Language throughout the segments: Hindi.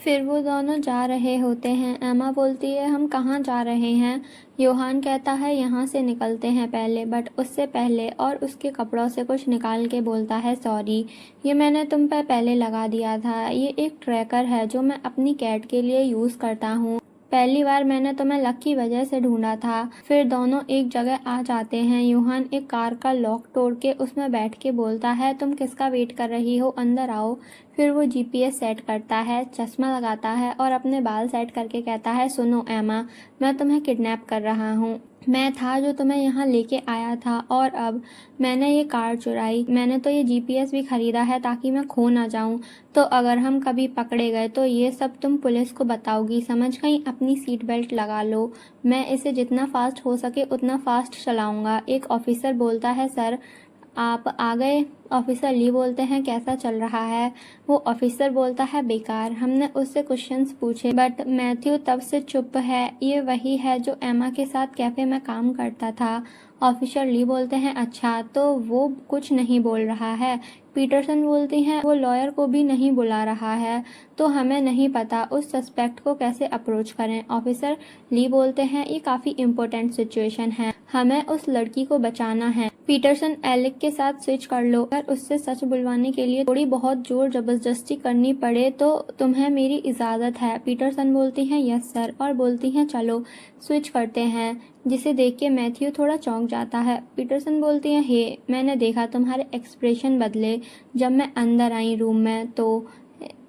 फिर वो दोनों जा रहे होते हैं। एमा बोलती है, हम कहाँ जा रहे हैं? योहान कहता है, यहाँ से निकलते हैं पहले, बट उससे पहले और उसके कपड़ों से कुछ निकाल के बोलता है, सॉरी, ये मैंने तुम पे पहले लगा दिया था। ये एक ट्रैकर है जो मैं अपनी कैट के लिए यूज़ करता हूँ। पहली बार मैंने तुम्हें लक की वजह से ढूंढा था। फिर दोनों एक जगह आ जाते हैं। योहान एक कार का लॉक तोड़ के उसमें बैठ के बोलता है, तुम किसका वेट कर रही हो, अंदर आओ। फिर वो जीपीएस सेट करता है, चश्मा लगाता है और अपने बाल सेट करके कहता है, सुनो एमा, मैं तुम्हें किडनैप कर रहा हूँ। मैं था जो तुम्हें यहाँ लेके आया था और अब मैंने ये कार चुराई। मैंने तो ये जीपीएस भी खरीदा है ताकि मैं खो ना जाऊँ। तो अगर हम कभी पकड़े गए तो ये सब तुम पुलिस को बताओगी, समझ गई? अपनी सीट बेल्ट लगा लो। मैं इसे जितना फास्ट हो सके उतना फास्ट चलाऊंगा। एक ऑफिसर बोलता है, सर आप आ गए। ऑफिसर ली बोलते हैं, कैसा चल रहा है? वो ऑफिसर बोलता है, बेकार। हमने उससे क्वेश्चंस पूछे बट मैथ्यू तब से चुप है। ये वही है जो एमा के साथ कैफे में काम करता था। ऑफिसर ली बोलते हैं, अच्छा, तो वो कुछ नहीं बोल रहा है? पीटरसन बोलती हैं, वो लॉयर को भी नहीं बुला रहा है, तो हमें नहीं पता उस सस्पेक्ट को कैसे अप्रोच करें। ऑफिसर ली बोलते हैं, ये काफ़ी इम्पोर्टेंट सिचुएशन है, हमें उस लड़की को बचाना है। पीटरसन, एलिक के साथ स्विच कर लो। अगर उससे सच बुलवाने के लिए थोड़ी बहुत जोर जबरदस्ती करनी पड़े तो तुम्हें मेरी इजाज़त है। पीटरसन बोलती हैं, यस सर, और बोलती हैं, चलो स्विच करते हैं। जिसे देख के मैथ्यू थोड़ा चौंक जाता है। पीटरसन बोलती हैं, हे, मैंने देखा तुम्हारे एक्सप्रेशन बदले जब मैं अंदर आई रूम में, तो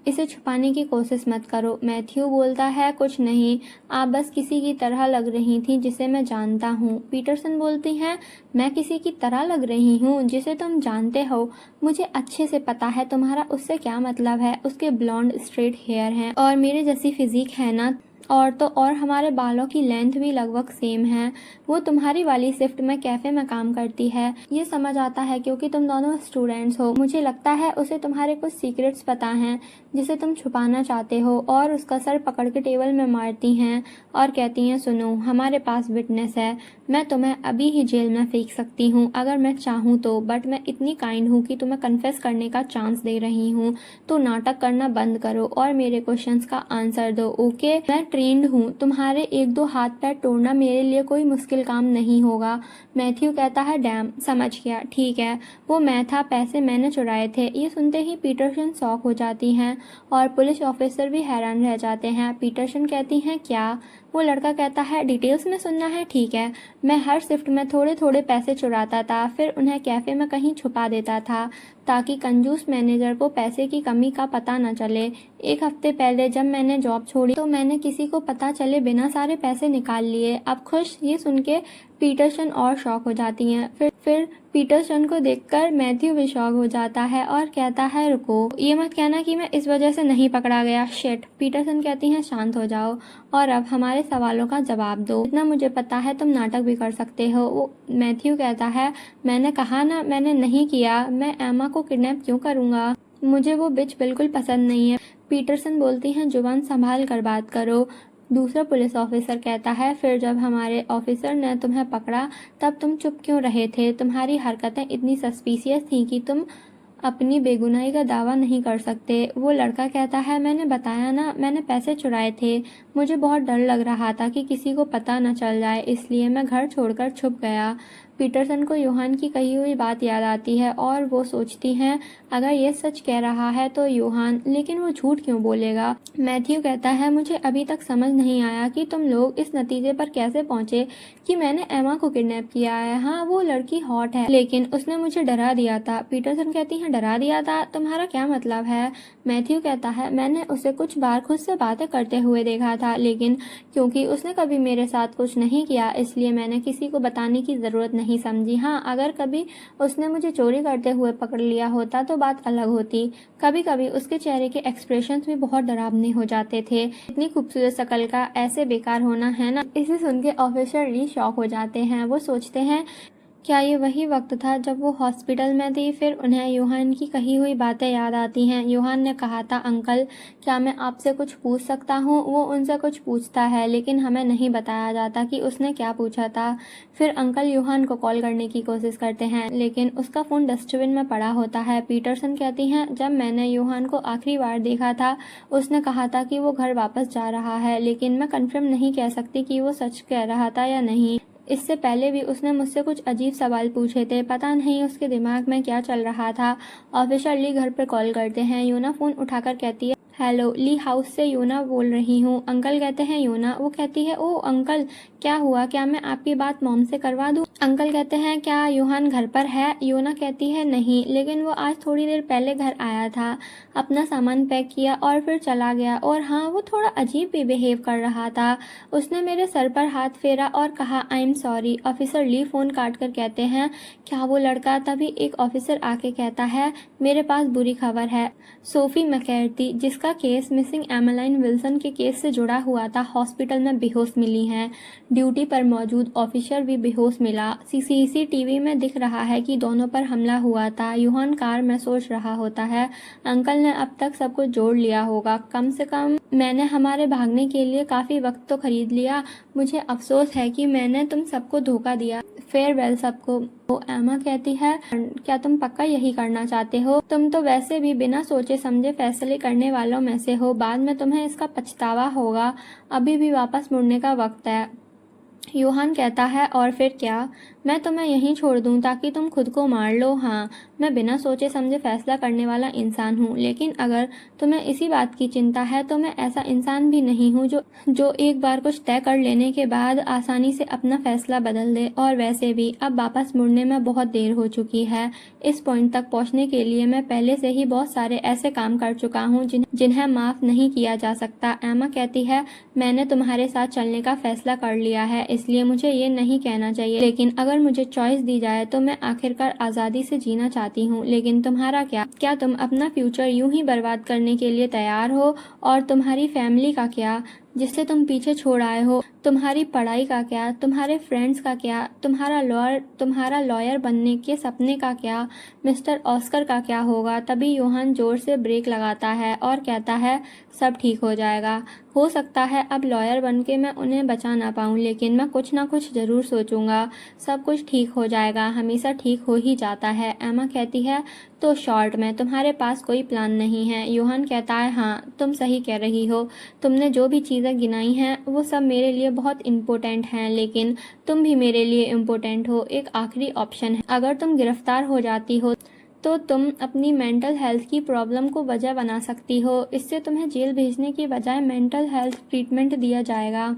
इसे छुपाने की कोशिश मत करो। मैथ्यू बोलता है, कुछ नहीं, आप बस किसी की तरह लग रही थी जिसे मैं जानता हूँ। पीटरसन बोलती हैं, मैं किसी की तरह लग रही हूँ जिसे तुम जानते हो? मुझे अच्छे से पता है तुम्हारा उससे क्या मतलब है। उसके ब्लॉन्ड स्ट्रेट हेयर हैं और मेरे जैसी फिजिक है ना, और तो और हमारे बालों की लेंथ भी लगभग सेम है। वो तुम्हारी वाली शिफ्ट में कैफे में काम करती है, ये समझ आता है क्योंकि तुम दोनों स्टूडेंट्स हो। मुझे लगता है उसे तुम्हारे कुछ सीक्रेट्स पता हैं जिसे तुम छुपाना चाहते हो। और उसका सर पकड़ के टेबल में मारती हैं और कहती हैं, सुनो, हमारे पास विटनेस है, मैं तुम्हें अभी ही जेल में फेंक सकती हूँ अगर मैं चाहूँ तो, बट मैं इतनी काइंड हूँ कि तुम्हें कन्फेस करने का चांस दे रही हूँ। तो नाटक करना बंद करो और मेरे क्वेश्चंस का आंसर दो, ओके? मैं ट्रेंड हूँ, तुम्हारे एक दो हाथ पैर तोड़ना मेरे लिए कोई मुश्किल काम नहीं होगा। मैथ्यू कहता है, डैम, समझ गया, ठीक है, वो मैं था, पैसे मैंने चुराए थे। ये सुनते ही पीटरसन शॉक हो जाती हैं और पुलिस ऑफिसर भी हैरान रह जाते हैं। पीटरसन कहती हैं, क्या? वो लड़का कहता है, डिटेल्स में सुनना है? ठीक है, मैं हर शिफ्ट में थोड़े थोड़े पैसे चुराता था, फिर उन्हें कैफे में कहीं छुपा देता था ताकि कंजूस मैनेजर को पैसे की कमी का पता न चले। एक हफ्ते पहले जब मैंने जॉब छोड़ी तो मैंने किसी को पता चले बिना सारे पैसे निकाल लिए। अब खुश? ये सुन के पीटरसन और शॉक हो जाती हैं। फिर पीटरसन को देखकर मैथ्यू भी शॉक हो जाता है और कहता है, रुको, ये मत कहना कि मैं इस वजह से नहीं पकड़ा गया, शिट। पीटरसन कहती हैं, शांत हो जाओ और अब हमारे सवालों का जवाब दो। इतना मुझे पता है तुम नाटक भी कर सकते हो। वो मैथ्यू कहता है, मैंने कहा ना, मैंने नहीं किया। मैं एमा को किडनैप क्यों करूँगा? मुझे वो बिच बिल्कुल पसंद नहीं है। पीटरसन बोलती हैं, जुबान संभाल कर बात करो। दूसरा पुलिस ऑफिसर कहता है, फिर जब हमारे ऑफिसर ने तुम्हें पकड़ा तब तुम चुप क्यों रहे थे? तुम्हारी हरकतें इतनी सस्पिशियस थी कि तुम अपनी बेगुनाही का दावा नहीं कर सकते। वो लड़का कहता है, मैंने बताया ना, मैंने पैसे चुराए थे। मुझे बहुत डर लग रहा था कि किसी को पता न चल जाए, इसलिए मैं घर छोड़कर छुप गया। पीटरसन को योहान की कही हुई बात याद आती है और वो सोचती हैं, अगर ये सच कह रहा है तो योहान, लेकिन वो झूठ क्यों बोलेगा? मैथ्यू कहता है, मुझे अभी तक समझ नहीं आया कि तुम लोग इस नतीजे पर कैसे पहुंचे कि मैंने एमा को किडनैप किया है। हाँ, वो लड़की हॉट है, लेकिन उसने मुझे डरा दिया था। पीटरसन कहती हैं, डरा दिया था? तुम्हारा क्या मतलब है? मैथ्यू कहता है, मैंने उसे कुछ बार खुद से बातें करते हुए देखा था, लेकिन क्योंकि उसने कभी मेरे साथ कुछ नहीं किया इसलिए मैंने किसी को बताने की ज़रूरत नहीं समझी। हाँ, अगर कभी उसने मुझे चोरी करते हुए पकड़ लिया होता तो बात अलग होती। कभी कभी उसके चेहरे के एक्सप्रेशंस भी बहुत डरावने हो जाते थे। इतनी खूबसूरत शक्ल का ऐसे बेकार होना, है ना? इसे सुन के ऑफिसर ली शॉक हो जाते हैं। वो सोचते हैं क्या ये वही वक्त था जब वो हॉस्पिटल में थी? फिर उन्हें यूहान की कही हुई बातें याद आती हैं। यूहान ने कहा था, अंकल क्या मैं आपसे कुछ पूछ सकता हूँ? वो उनसे कुछ पूछता है लेकिन हमें नहीं बताया जाता कि उसने क्या पूछा था। फिर अंकल यूहान को कॉल करने की कोशिश करते हैं लेकिन उसका फ़ोन डस्टबिन में पड़ा होता है। पीटरसन कहती हैं, जब मैंने यूहान को आखिरी बार देखा था उसने कहा था कि वो घर वापस जा रहा है, लेकिन मैं कन्फर्म नहीं कह सकती कि वो सच कह रहा था या नहीं। इससे पहले भी उसने मुझसे कुछ अजीब सवाल पूछे थे, पता नहीं उसके दिमाग में क्या चल रहा था। ऑफिसर ली घर पर कॉल करते हैं। यूना फ़ोन उठाकर कहती है, हेलो, ली हाउस से यूना बोल रही हूँ। अंकल कहते हैं, यूना? वो कहती है, ओह अंकल, क्या हुआ? क्या मैं आपकी बात मॉम से करवा दूँ? अंकल कहते हैं, क्या यूहान घर पर है? यूना कहती है, नहीं, लेकिन वो आज थोड़ी देर पहले घर आया था, अपना सामान पैक किया और फिर चला गया। और हाँ, वो थोड़ा अजीब भी बिहेव कर रहा था। उसने मेरे सर पर हाथ फेरा और कहा, I am sorry. Officer Lee phone काट कर कहते हैं, क्या वो लड़का? तभी एक ऑफिसर आके कहता है, मेरे पास बुरी खबर है। सोफी मैककार्थी, जिसका केस मिसिंग एमेलाइन विल्सन के केस से जुड़ा हुआ था, हॉस्पिटल में बेहोश मिली हैं। ड्यूटी पर मौजूद ऑफिसर भी बेहोश मिला। सीसीटीवी में दिख रहा है कि दोनों पर हमला हुआ था। यूहान कार में सोच रहा होता है, अंकल ने अब तक सब कुछ जोड़ लिया होगा। कम से कम मैंने हमारे भागने के लिए काफ़ी वक्त तो खरीद लिया। मुझे अफसोस है कि मैंने तुम सबको धोखा दिया। फेयरवेल सबको। वो एमा कहती है, क्या तुम पक्का यही करना चाहते हो? तुम तो वैसे भी बिना सोचे समझे फैसले करने वालों में से हो। बाद में तुम्हें इसका पछतावा होगा। अभी भी वापस मुड़ने का वक्त है। यूहान कहता है, और फिर क्या? मैं तुम्हें यहीं छोड़ दूं ताकि तुम खुद को मार लो? हाँ, मैं बिना सोचे समझे फैसला करने वाला इंसान हूँ, लेकिन अगर तुम्हें इसी बात की चिंता है तो मैं ऐसा इंसान भी नहीं हूँ जो एक बार कुछ तय कर लेने के बाद आसानी से अपना फैसला बदल दे। और वैसे भी अब वापस मुड़ने में बहुत देर हो चुकी है। इस पॉइंट तक पहुँचने के लिए मैं पहले से ही बहुत सारे ऐसे काम कर चुका हूँ जिन्हें माफ़ नहीं किया जा सकता। एमा कहती है, मैंने तुम्हारे साथ चलने का फैसला कर लिया है, इसलिए मुझे ये नहीं कहना चाहिए, लेकिन अगर मुझे चॉइस दी जाए तो मैं आखिरकार आज़ादी से जीना चाहती हूँ। लेकिन तुम्हारा क्या? क्या तुम अपना फ्यूचर यूं ही बर्बाद करने के लिए तैयार हो? और तुम्हारी फैमिली का क्या, जिसे तुम पीछे छोड़ आए हो? तुम्हारी पढ़ाई का क्या? तुम्हारे फ्रेंड्स का क्या? तुम्हारा लॉयर बनने के सपने का क्या? मिस्टर ऑस्कर का क्या होगा? तभी यूहान जोर से ब्रेक लगाता है और कहता है, सब ठीक हो जाएगा। हो सकता है अब लॉयर बनके मैं उन्हें बचा ना पाऊँ, लेकिन मैं कुछ ना कुछ ज़रूर सोचूंगा। सब कुछ ठीक हो जाएगा, हमेशा ठीक हो ही जाता है। एमा कहती है, तो शॉर्ट में तुम्हारे पास कोई प्लान नहीं है? यूहान कहता है, हाँ, तुम सही कह रही हो। तुमने जो भी चीज़ें गिनाई हैं वो सब मेरे लिए बहुत इम्पोर्टेंट हैं, लेकिन तुम भी मेरे लिए इम्पोर्टेंट हो। एक आखिरी ऑप्शन है, अगर तुम गिरफ्तार हो जाती हो तो तुम अपनी मेंटल हेल्थ की प्रॉब्लम को वजह बना सकती हो। इससे तुम्हें जेल भेजने की बजाय मेंटल हेल्थ ट्रीटमेंट दिया जाएगा।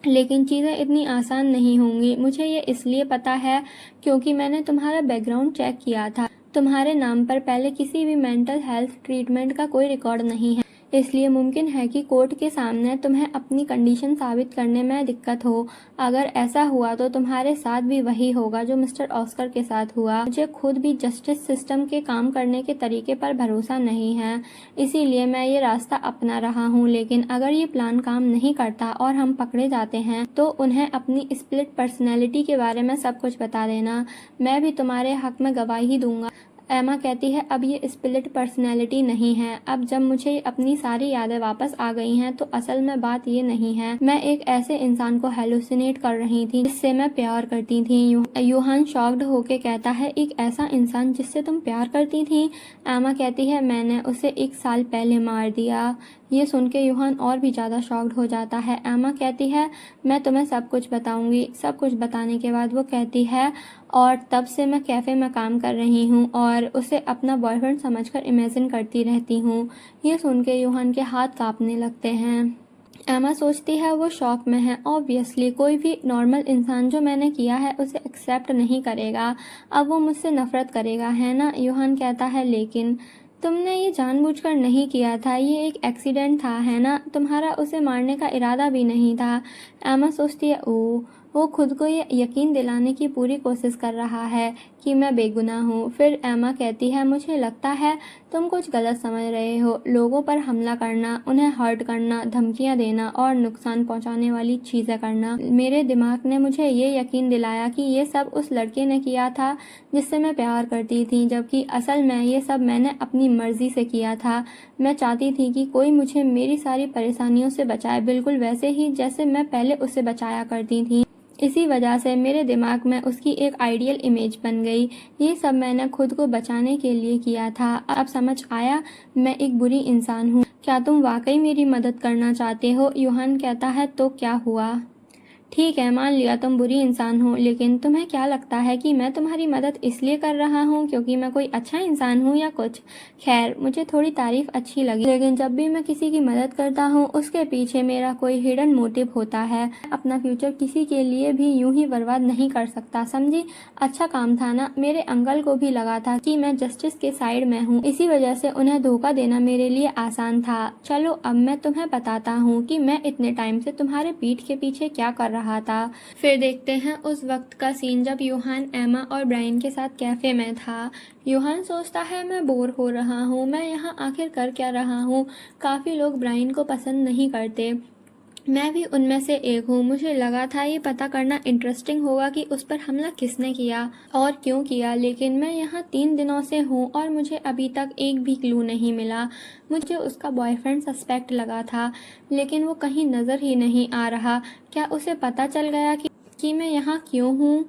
लेकिन चीज़ें इतनी आसान नहीं होंगी। मुझे ये इसलिए पता है क्योंकि मैंने तुम्हारा बैकग्राउंड चेक किया था। तुम्हारे नाम पर पहले किसी भी मेंटल हेल्थ ट्रीटमेंट का कोई रिकॉर्ड नहीं है, इसलिए मुमकिन है कि कोर्ट के सामने तुम्हें अपनी कंडीशन साबित करने में दिक्कत हो। अगर ऐसा हुआ तो तुम्हारे साथ भी वही होगा जो मिस्टर ऑस्कर के साथ हुआ। मुझे खुद भी जस्टिस सिस्टम के काम करने के तरीके पर भरोसा नहीं है, इसीलिए मैं ये रास्ता अपना रहा हूँ। लेकिन अगर ये प्लान काम नहीं करता और हम पकड़े जाते हैं तो उन्हें अपनी स्प्लिट पर्सनैलिटी के बारे में सब कुछ बता देना। मैं भी तुम्हारे हक में गवाही दूंगा। एमा कहती है, अब ये स्प्लिट पर्सनैलिटी नहीं है। अब जब मुझे अपनी सारी यादें वापस आ गई हैं तो असल में बात ये नहीं है। मैं एक ऐसे इंसान को हेलुसिनेट कर रही थी जिससे मैं प्यार करती थी। यूहान शॉक्ड होके कहता है, एक ऐसा इंसान जिससे तुम प्यार करती थी? एमा कहती है, मैंने उसे 1 साल पहले मार दिया। ये सुन के यूहान और भी ज़्यादा शॉक्ड हो जाता है। एमा कहती है, मैं तुम्हें सब कुछ बताऊंगी। सब कुछ बताने के बाद वो कहती है, और तब से मैं कैफ़े में काम कर रही हूँ और उसे अपना बॉयफ्रेंड समझकर इमेजिन करती रहती हूँ। ये सुन के यूहान के हाथ कांपने लगते हैं। एमा सोचती है वो शॉक में है। ऑब्वियसली कोई भी नॉर्मल इंसान जो मैंने किया है उसे एक्सेप्ट नहीं करेगा। अब वो मुझसे नफरत करेगा, है ना? यूहान कहता है, लेकिन तुमने ये जानबूझकर नहीं किया था, ये एक एक्सीडेंट था, है ना? तुम्हारा उसे मारने का इरादा भी नहीं था। एमा सोचती है, ओह, वो खुद को ये यकीन दिलाने की पूरी कोशिश कर रहा है कि मैं बेगुनाह हूँ। फिर एमा कहती है, मुझे लगता है तुम कुछ गलत समझ रहे हो। लोगों पर हमला करना, उन्हें हर्ट करना, धमकियाँ देना और नुकसान पहुँचाने वाली चीज़ें करना। मेरे दिमाग ने मुझे ये यकीन दिलाया कि ये सब उस लड़के ने किया था जिससे मैं प्यार करती थी, जबकि असल में ये सब मैंने अपनी मर्जी से किया था। मैं चाहती थी कि कोई मुझे मेरी सारी परेशानियों से बचाए, बिल्कुल वैसे ही जैसे मैं पहले उसे बचाया करती थी। इसी वजह से मेरे दिमाग में उसकी एक आइडियल इमेज बन गई। ये सब मैंने खुद को बचाने के लिए किया था। अब समझ आया मैं एक बुरी इंसान हूँ। क्या तुम वाकई मेरी मदद करना चाहते हो? योहान कहता है, तो क्या हुआ? ठीक है, मान लिया तुम बुरी इंसान हो, लेकिन तुम्हें क्या लगता है कि मैं तुम्हारी मदद इसलिए कर रहा हूँ क्योंकि मैं कोई अच्छा इंसान हूँ या कुछ? खैर, मुझे थोड़ी तारीफ अच्छी लगी, लेकिन जब भी मैं किसी की मदद करता हूँ उसके पीछे मेरा कोई हिडन मोटिव होता है। अपना फ्यूचर किसी के लिए भी यूं ही बर्बाद नहीं कर सकता, समझी? अच्छा काम था ना? मेरे अंकल को भी लगा था कि मैं जस्टिस के साइड में हूँ, इसी वजह से उन्हें धोखा देना मेरे लिए आसान था। चलो अब मैं तुम्हें बताता हूँ कि मैं इतने टाइम से तुम्हारे पीठ के पीछे क्या कर रहा था। फिर देखते हैं उस वक्त का सीन जब योहान, एमा और ब्रायन के साथ कैफे में था। योहान सोचता है, मैं बोर हो रहा हूँ, मैं यहाँ आखिर कर क्या रहा हूँ। काफ़ी लोग ब्रायन को पसंद नहीं करते, मैं भी उनमें से एक हूँ। मुझे लगा था ये पता करना इंटरेस्टिंग होगा कि उस पर हमला किसने किया और क्यों किया, लेकिन मैं यहाँ 3 दिनों से हूँ और मुझे अभी तक एक भी क्लू नहीं मिला। मुझे उसका बॉयफ्रेंड सस्पेक्ट लगा था, लेकिन वो कहीं नज़र ही नहीं आ रहा। क्या उसे पता चल गया कि मैं यहाँ क्यों हूँ?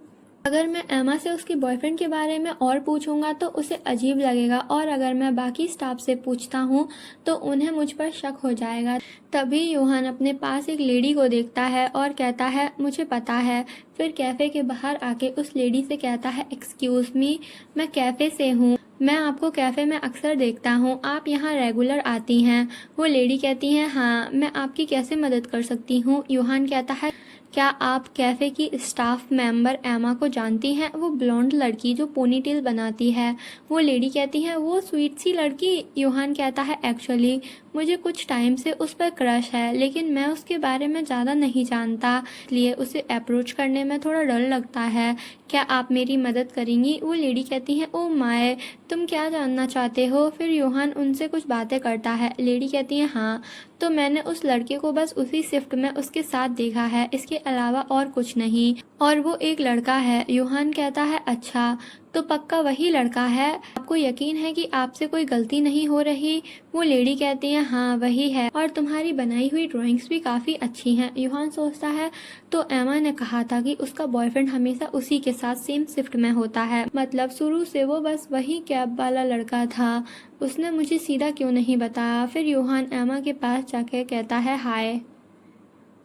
अगर मैं एमा से उसके बॉयफ्रेंड के बारे में और पूछूंगा तो उसे अजीब लगेगा, और अगर मैं बाकी स्टाफ से पूछता हूँ तो उन्हें मुझ पर शक हो जाएगा। तभी योहान अपने पास एक लेडी को देखता है और कहता है, मुझे पता है। फिर कैफ़े के बाहर आके उस लेडी से कहता है, एक्सक्यूज़ मी, मैं कैफ़े से हूँ, मैं आपको कैफ़े में अक्सर देखता हूँ, आप यहाँ रेगुलर आती हैं। वो लेडी कहती है, हाँ, मैं आपकी कैसे मदद कर सकती हूँ? योहान कहता है, क्या आप कैफ़े की स्टाफ मेंबर एमा को जानती हैं? वो ब्लॉन्ड लड़की जो पोनीटेल बनाती है। वो लेडी कहती है, वो स्वीट सी लड़की? योहान कहता है, एक्चुअली मुझे कुछ टाइम से उस पर क्रश है, लेकिन मैं उसके बारे में ज़्यादा नहीं जानता, इसलिए उसे अप्रोच करने में थोड़ा डर लगता है। क्या आप मेरी मदद करेंगी? वो लेडी कहती है, ओह माय, तुम क्या जानना चाहते हो? फिर योहान उनसे कुछ बातें करता है। लेडी कहती है, हाँ, तो मैंने उस लड़के को बस उसी शिफ्ट में उसके साथ देखा है, इसके अलावा और कुछ नहीं, और वो एक लड़का है। योहान कहता है, अच्छा, तो पक्का वही लड़का है? आपको यकीन है कि आपसे कोई गलती नहीं हो रही? वो लेडी कहती है, हाँ वही है, और तुम्हारी बनाई हुई ड्राइंग्स भी काफ़ी अच्छी हैं। योहान सोचता है, तो एमा ने कहा था कि उसका बॉयफ्रेंड हमेशा उसी के साथ सेम शिफ्ट में होता है, मतलब शुरू से वो बस वही कैब वाला लड़का था। उसने मुझे सीधा क्यों नहीं बताया? फिर योहान एमा के पास जाकर कहता है, हाय,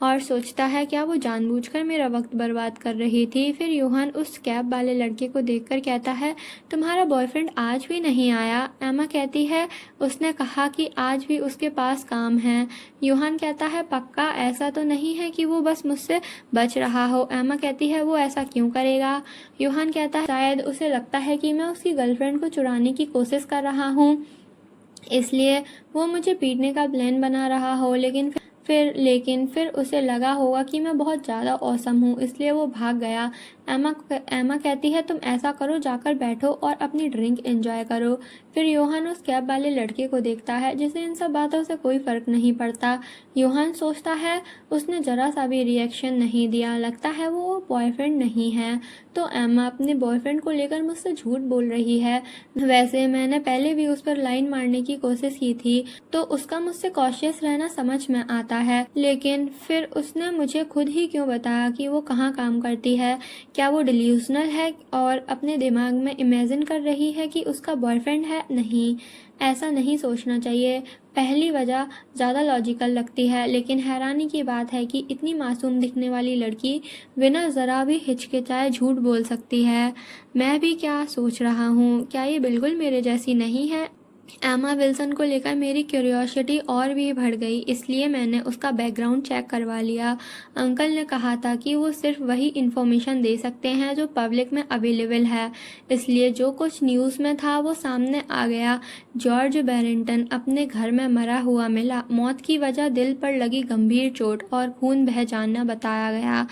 और सोचता है क्या वो जानबूझकर मेरा वक्त बर्बाद कर रही थी। फिर योहान उस कैब वाले लड़के को देखकर कहता है, तुम्हारा बॉयफ्रेंड आज भी नहीं आया? एमा कहती है, उसने कहा कि आज भी उसके पास काम है। योहान कहता है, पक्का? ऐसा तो नहीं है कि वो बस मुझसे बच रहा हो? एमा कहती है, वो ऐसा क्यों करेगा? योहान कहता है, शायद उसे लगता है कि मैं उसकी गर्लफ्रेंड को चुराने की कोशिश कर रहा हूँ, इसलिए वो मुझे पीटने का प्लान बना रहा हो। लेकिन फिर उसे लगा होगा कि मैं बहुत ज़्यादा औसम हूँ, इसलिए वो भाग गया। एमा कहती है, तुम ऐसा करो, जाकर बैठो और अपनी ड्रिंक एंजॉय करो। फिर योहान उस कैब वाले लड़के को देखता है जिसे इन सब बातों से कोई फ़र्क नहीं पड़ता। योहान सोचता है, उसने ज़रा सा भी रिएक्शन नहीं दिया, लगता है वो बॉयफ्रेंड नहीं है। तो एमा अपने बॉयफ्रेंड को लेकर मुझसे झूठ बोल रही है। वैसे मैंने पहले भी उस पर लाइन मारने की कोशिश की थी, तो उसका मुझसे कॉशियस रहना समझ में आता है, लेकिन फिर उसने मुझे खुद ही क्यों बताया कि वो कहाँ काम करती है? क्या वो डिल्यूजनल है और अपने दिमाग में इमेजिन कर रही है कि उसका बॉयफ्रेंड है? नहीं, ऐसा नहीं सोचना चाहिए। पहली वजह ज़्यादा लॉजिकल लगती है, लेकिन हैरानी की बात है कि इतनी मासूम दिखने वाली लड़की बिना ज़रा भी हिचकिचाए झूठ बोल सकती है। मैं भी क्या सोच रहा हूँ, क्या ये बिल्कुल मेरे जैसी नहीं है? एमा विल्सन को लेकर मेरी क्यूरियोसिटी और भी बढ़ गई, इसलिए मैंने उसका बैकग्राउंड चेक करवा लिया। अंकल ने कहा था कि वो सिर्फ वही इन्फॉर्मेशन दे सकते हैं जो पब्लिक में अवेलेबल है, इसलिए जो कुछ न्यूज़ में था वो सामने आ गया। जॉर्ज बैरेंटन अपने घर में मरा हुआ मिला। मौत की वजह दिल पर लगी गंभीर चोट और खून बह जाना बताया गया।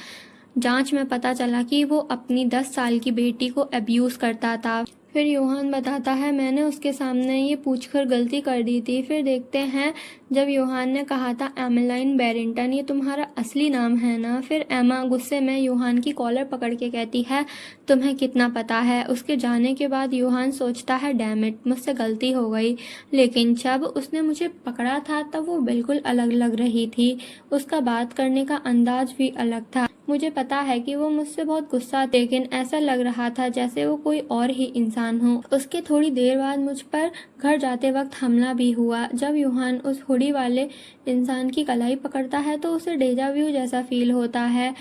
जांच में पता चला कि वो अपनी 10 साल की बेटी को अब्यूज़ करता था। फिर योहान बताता है मैंने उसके सामने ये पूछकर गलती कर दी थी। फिर देखते हैं जब योहान ने कहा था एमेलाइन बैरिंगटन ये तुम्हारा असली नाम है ना। फिर एमा गुस्से में योहान की कॉलर पकड़ के कहती है तुम्हें कितना पता है। उसके जाने के बाद योहान सोचता है डैम इट, मुझसे गलती हो गई। लेकिन जब उसने मुझे पकड़ा था तब वो बिल्कुल अलग लग रही थी। उसका बात करने का अंदाज भी अलग था। मुझे पता है कि वो मुझसे बहुत गुस्सा, लेकिन ऐसा लग रहा था जैसे वो कोई और ही इंसान हो। उसके थोड़ी देर बाद मुझ पर घर जाते वक्त हमला भी हुआ। जब योहान उस हुडी वाले इंसान की कलाई पकड़ता है तो उसे डेजा व्यू जैसा फील होता है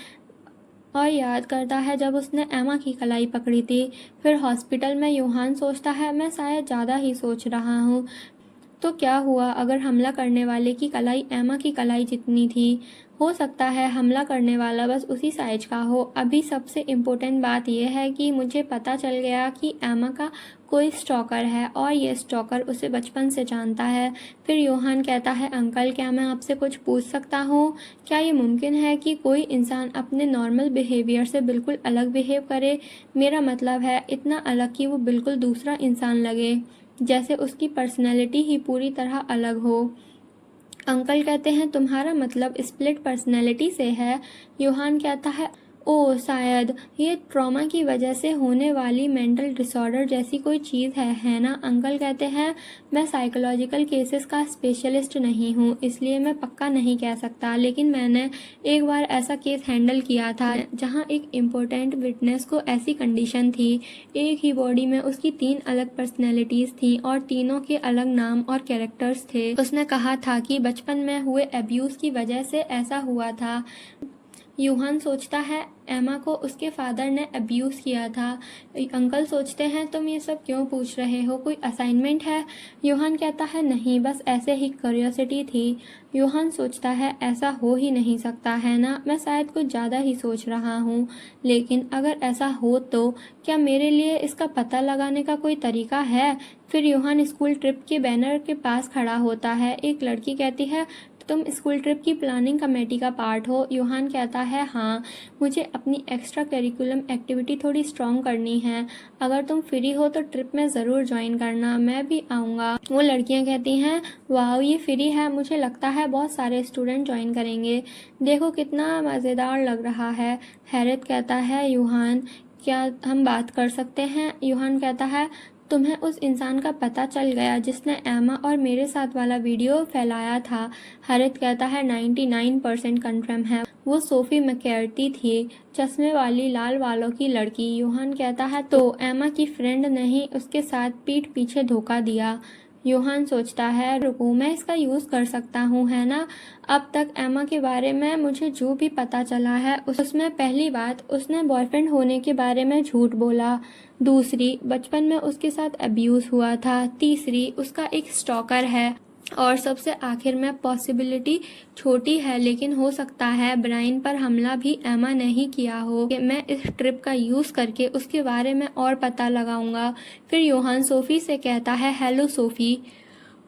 और याद करता है जब उसने एमा की कलाई पकड़ी थी। फिर हॉस्पिटल में योहान सोचता है मैं शायद ज़्यादा ही सोच रहा हूँ। तो क्या हुआ अगर हमला करने वाले की कलाई एमा की कलाई जितनी थी? हो सकता है हमला करने वाला बस उसी साइज का हो। अभी सबसे इम्पोर्टेंट बात यह है कि मुझे पता चल गया कि एमा का कोई स्टॉकर है और ये स्टॉकर उसे बचपन से जानता है। फिर योहान कहता है अंकल क्या मैं आपसे कुछ पूछ सकता हूँ? क्या ये मुमकिन है कि कोई इंसान अपने नॉर्मल बिहेवियर से बिल्कुल अलग बिहेव करे? मेरा मतलब है इतना अलग कि वो बिल्कुल दूसरा इंसान लगे, जैसे उसकी पर्सनैलिटी ही पूरी तरह अलग हो। अंकल कहते हैं तुम्हारा मतलब स्प्लिट पर्सनैलिटी से है? योहान कहता है ओह शायद ये ट्रॉमा की वजह से होने वाली मेंटल डिसऑर्डर जैसी कोई चीज़ है ना? अंकल कहते हैं मैं साइकोलॉजिकल केसेस का स्पेशलिस्ट नहीं हूँ इसलिए मैं पक्का नहीं कह सकता, लेकिन मैंने एक बार ऐसा केस हैंडल किया था जहाँ एक इम्पोर्टेंट विटनेस को ऐसी कंडीशन थी। एक ही बॉडी में उसकी 3 अलग पर्सनैलिटीज़ थी और तीनों के अलग नाम और कैरेक्टर्स थे। उसने कहा था कि बचपन में हुए अब्यूज़ की वजह से ऐसा हुआ था। योहान सोचता है एमा को उसके फादर ने अब्यूज़ किया था। अंकल सोचते हैं तुम ये सब क्यों पूछ रहे हो, कोई असाइनमेंट है? योहान कहता है नहीं बस ऐसे ही क्यूरियोसिटी थी। योहान सोचता है ऐसा हो ही नहीं सकता है ना, मैं शायद कुछ ज़्यादा ही सोच रहा हूँ। लेकिन अगर ऐसा हो तो क्या मेरे लिए इसका पता लगाने का कोई तरीका है? फिर योहान स्कूल ट्रिप के बैनर के पास खड़ा होता है। एक लड़की कहती है तुम स्कूल ट्रिप की प्लानिंग कमेटी का पार्ट हो? योहान कहता है हाँ, मुझे अपनी एक्स्ट्रा करिकुलम एक्टिविटी थोड़ी स्ट्रॉन्ग करनी है। अगर तुम फ्री हो तो ट्रिप में ज़रूर ज्वाइन करना, मैं भी आऊँगा। वो लड़कियाँ कहती हैं वाह ये फ्री है, मुझे लगता है बहुत सारे स्टूडेंट ज्वाइन करेंगे, देखो कितना मज़ेदार लग रहा है। हैरत कहता है योहान क्या हम बात कर सकते हैं? योहान कहता है तुम्हें उस इंसान का पता चल गया जिसने एमा और मेरे साथ वाला वीडियो फैलाया था? हैरत कहता है 99% कंफर्म है, वो सोफी मैककार्टी थी, चश्मे वाली लाल बालों की लड़की। योहान कहता है तो एमा की फ्रेंड ने ही उसके साथ पीठ पीछे धोखा दिया। योहान सोचता है रुको मैं इसका यूज़ कर सकता हूँ है ना। अब तक एमा के बारे में मुझे जो भी पता चला है उसमें पहली बात उसने बॉयफ्रेंड होने के बारे में झूठ बोला, दूसरी बचपन में उसके साथ अब्यूज़ हुआ था, तीसरी उसका एक स्टॉकर है, और सबसे आखिर में पॉसिबिलिटी छोटी है लेकिन हो सकता है ब्रायन पर हमला भी एमा ने ही किया हो। मैं इस ट्रिप का यूज़ करके उसके बारे में और पता लगाऊंगा। फिर योहान सोफ़ी से कहता है हेलो सोफ़ी।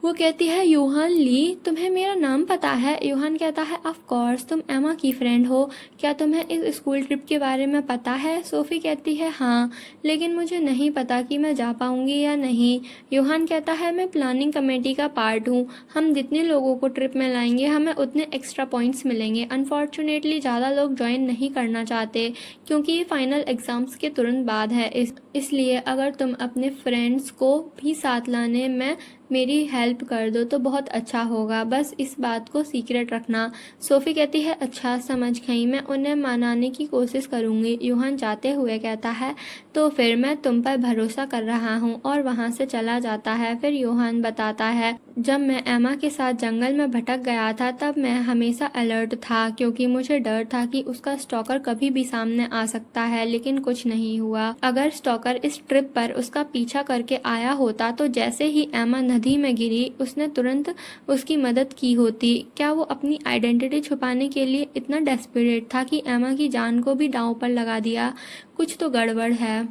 वो कहती है योहान ली तुम्हें मेरा नाम पता है? योहान कहता है ऑफ कोर्स, तुम एमा की फ्रेंड हो, क्या तुम्हें इस स्कूल ट्रिप के बारे में पता है? सोफ़ी कहती है हाँ, लेकिन मुझे नहीं पता कि मैं जा पाऊंगी या नहीं। योहान कहता है मैं प्लानिंग कमेटी का पार्ट हूँ, हम जितने लोगों को ट्रिप में लाएंगे हमें उतने एक्स्ट्रा पॉइंट्स मिलेंगे। अनफॉर्चुनेटली ज़्यादा लोग ज्वाइन नहीं करना चाहते क्योंकि ये फाइनल एग्ज़ाम्स के तुरंत बाद है, इसलिए अगर तुम अपने फ्रेंड्स को भी साथ लाने में मेरी हेल्प कर दो तो बहुत अच्छा होगा, बस इस बात को सीक्रेट रखना। सोफ़ी कहती है अच्छा समझ गई, मैं उन्हें मनाने की कोशिश करूँगी। योहान जाते हुए कहता है तो फिर मैं तुम पर भरोसा कर रहा हूँ, और वहाँ से चला जाता है। फिर योहान बताता है जब मैं एमा के साथ जंगल में भटक गया था तब मैं हमेशा अलर्ट था क्योंकि मुझे डर था कि उसका स्टॉकर कभी भी सामने आ सकता है, लेकिन कुछ नहीं हुआ। अगर स्टॉकर इस ट्रिप पर उसका पीछा करके आया होता तो जैसे ही एमा नदी में गिरी उसने तुरंत उसकी मदद की होती। क्या वो अपनी आइडेंटिटी छुपाने के लिए इतना डेस्परेट था कि एमा की जान को भी दांव पर लगा दिया? कुछ तो गड़बड़ है।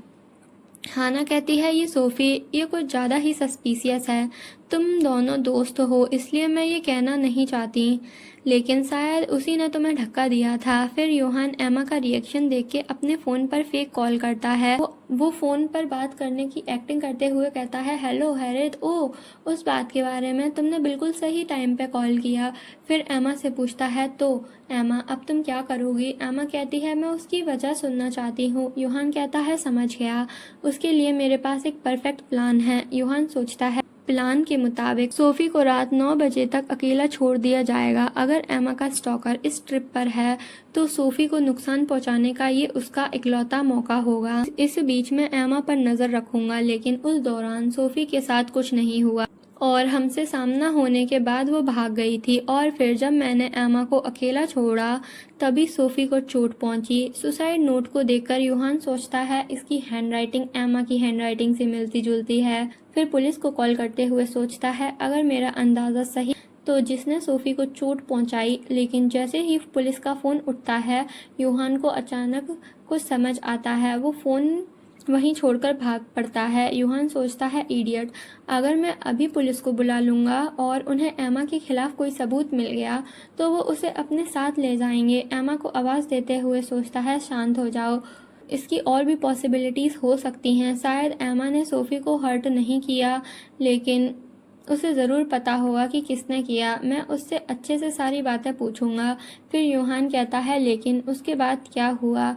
हाना कहती है ये सोफ़ी ये कुछ ज़्यादा ही सस्पिशियस है, तुम दोनों दोस्त हो इसलिए मैं ये कहना नहीं चाहती, लेकिन शायद उसी ने तुम्हें धक्का दिया था। फिर योहान एमा का रिएक्शन देख के अपने फ़ोन पर फेक कॉल करता है। वो फ़ोन पर बात करने की एक्टिंग करते हुए कहता है, हेलो हैरिस, ओह उस बात के बारे में, तुमने बिल्कुल सही टाइम पे कॉल किया। फिर एमा से पूछता है, तो एमा अब तुम क्या करोगी? एमा कहती है, मैं उसकी वजह सुनना चाहती हूँ। योहान कहता है, समझ गया, उसके लिए मेरे पास एक परफेक्ट प्लान है। योहान सोचता है, प्लान के मुताबिक सोफी को रात 9 बजे तक अकेला छोड़ दिया जाएगा। अगर एमा का स्टॉकर इस ट्रिप पर है तो सोफी को नुकसान पहुंचाने का ये उसका इकलौता मौका होगा। इस बीच में एमा पर नजर रखूंगा, लेकिन उस दौरान सोफी के साथ कुछ नहीं हुआ और हमसे सामना होने के बाद वो भाग गई थी। और फिर जब मैंने एमा को अकेला छोड़ा तभी सोफी को चोट पहुंची। सुसाइड नोट को देखकर योहान सोचता है, इसकी हैंडराइटिंग एमा की हैंडराइटिंग से मिलती जुलती है। फिर पुलिस को कॉल करते हुए सोचता है, अगर मेरा अंदाज़ा सही तो जिसने सोफी को चोट पहुंचाई। लेकिन जैसे ही पुलिस का फ़ोन उठता है योहान को अचानक कुछ समझ आता है। वो फ़ोन वहीं छोड़कर भाग पड़ता है। योहान सोचता है, इडियट, अगर मैं अभी पुलिस को बुला लूँगा और उन्हें एमा के खिलाफ कोई सबूत मिल गया तो वो उसे अपने साथ ले जाएंगे। एमा को आवाज़ देते हुए सोचता है, शांत हो जाओ, इसकी और भी पॉसिबिलिटीज़ हो सकती हैं। शायद एमा ने सोफ़ी को हर्ट नहीं किया, लेकिन उसे ज़रूर पता होगा कि किसने किया। मैं उससे अच्छे से सारी बातें पूछूंगा। फिर योहान कहता है, लेकिन उसके बाद क्या हुआ?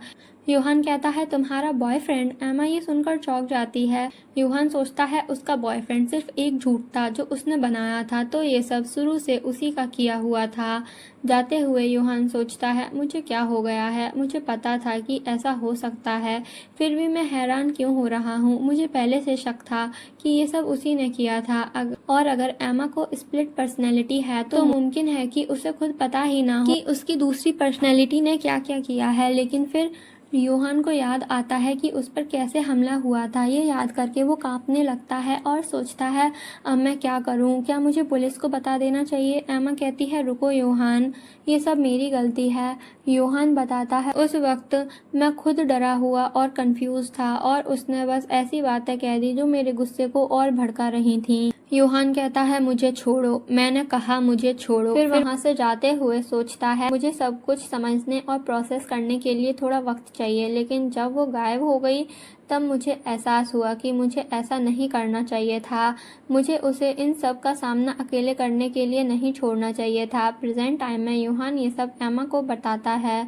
योहान कहता है, तुम्हारा बॉयफ्रेंड? एमा ये सुनकर चौंक जाती है। योहान सोचता है, उसका बॉयफ्रेंड सिर्फ एक झूठ था जो उसने बनाया था, तो ये सब शुरू से उसी का किया हुआ था। जाते हुए योहान सोचता है, मुझे क्या हो गया है? मुझे पता था कि ऐसा हो सकता है, फिर भी मैं हैरान क्यों हो रहा हूँ? मुझे पहले से शक था कि ये सब उसी ने किया था। और अगर एमा को स्प्लिट पर्सनैलिटी है तो मुमकिन है कि उसे खुद पता ही ना हो कि उसकी दूसरी पर्सनैलिटी ने क्या क्या किया है। लेकिन फिर योहान को याद आता है कि उस पर कैसे हमला हुआ था। ये याद करके वो कांपने लगता है और सोचता है, अब मैं क्या करूं? क्या मुझे पुलिस को बता देना चाहिए? एमा कहती है, रुको योहान, ये सब मेरी गलती है। योहान बताता है, उस वक्त मैं खुद डरा हुआ और कंफ्यूज था और उसने बस ऐसी बातें कह दी जो मेरे गुस्से को और भड़का रही थीं। योहान कहता है, मुझे छोड़ो, मैंने कहा मुझे छोड़ो। फिर वहां से जाते हुए सोचता है, मुझे सब कुछ समझने और प्रोसेस करने के लिए थोड़ा वक्त चाहिए। लेकिन जब वो गायब हो गई तब मुझे एहसास हुआ कि मुझे ऐसा नहीं करना चाहिए था। मुझे उसे इन सब का सामना अकेले करने के लिए नहीं छोड़ना चाहिए था। प्रेजेंट टाइम में योहान ये सब एमा को बताता है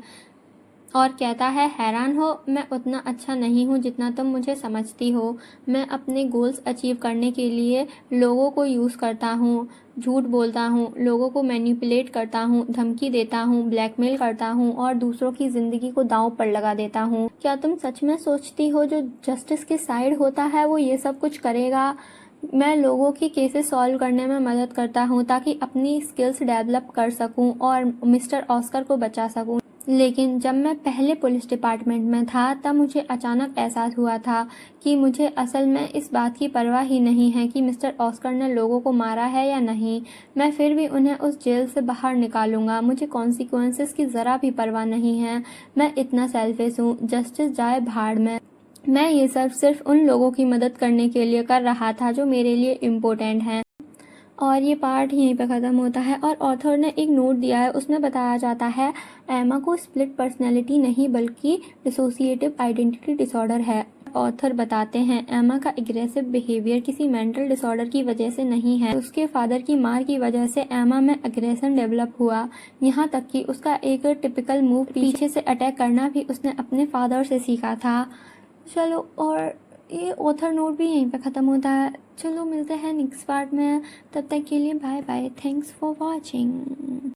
और कहता है, हैरान हो, मैं उतना अच्छा नहीं हूँ जितना तुम मुझे समझती हो। मैं अपने गोल्स अचीव करने के लिए लोगों को यूज़ करता हूँ, झूठ बोलता हूँ, लोगों को मैनिपुलेट करता हूँ, धमकी देता हूँ, ब्लैकमेल करता हूँ और दूसरों की ज़िंदगी को दांव पर लगा देता हूँ। क्या तुम सच में सोचती हो जो जस्टिस के साइड होता है वो ये सब कुछ करेगा? मैं लोगों की केसेस सॉल्व करने में मदद करता हूँ ताकि अपनी स्किल्स डेवलप कर सकूँ और मिस्टर ऑस्कर को बचा सकूँ। लेकिन जब मैं पहले पुलिस डिपार्टमेंट में था तब मुझे अचानक एहसास हुआ था कि मुझे असल में इस बात की परवाह ही नहीं है कि मिस्टर ऑस्कर ने लोगों को मारा है या नहीं। मैं फिर भी उन्हें उस जेल से बाहर निकालूंगा। मुझे कॉन्सिक्वेंसेस की ज़रा भी परवाह नहीं है। मैं इतना सेल्फिश हूँ, जस्टिस जाए भाड़ में। मैं ये सब सिर्फ उन लोगों की मदद करने के लिए कर रहा था जो मेरे लिए इम्पोर्टेंट हैं। और ये पार्ट यहीं पे ख़त्म होता है और ऑथर ने एक नोट दिया है, उसमें बताया जाता है एमा को स्प्लिट पर्सनैलिटी नहीं बल्कि डिसोसिएटिव आइडेंटिटी डिसऑर्डर है। ऑथर बताते हैं, एमा का एग्रेसिव बिहेवियर किसी मेंटल डिसऑर्डर की वजह से नहीं है, उसके फादर की मार की वजह से एमा में एग्रेशन डेवलप हुआ। यहाँ तक कि उसका एक टिपिकल मूव पीछे से अटैक करना भी उसने अपने फादर से सीखा था। चलो, और ये ऑथर नोट भी यहीं पे ख़त्म होता है। चलो मिलते हैं नेक्स्ट पार्ट में, तब तक के लिए bye bye, thanks for watching.